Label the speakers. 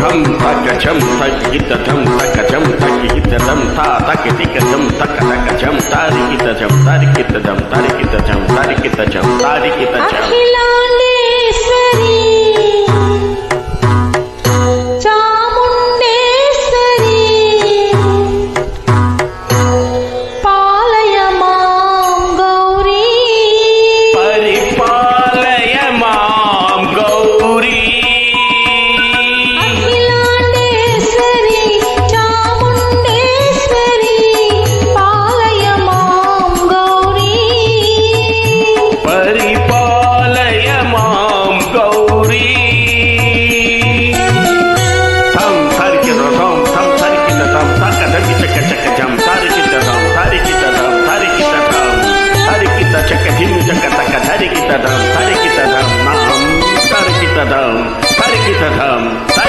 Speaker 1: ధం తక ఝం తకిట ధం తక ఝం తకిట ధం తా తకిటిక ధం తక తక ఝం తారికిట ఝం తారికిట ధం తారికిట ఝం తారికిట ఝం తారికిట ఝం
Speaker 2: అఖిలాండేశ్వరి చాముండేశ్వరి పాలయ మాం గౌరీ
Speaker 1: పరిపాలయ మాం గౌరీ
Speaker 2: అఖిలాండేశ్వరి చాముండేశ్వరి పాలయ మాం గౌరీ
Speaker 1: పరిపాలయ మాం గౌరీ థం థరికిట థం థం థరికిట థం తక ధకిట చక ఝం తారికిట థం తారికిట థం తారికిట థం తారికిట చక ధిం చక తక ధరికిట థం తారికిట థం నాం తారికిట థం తారికిట థం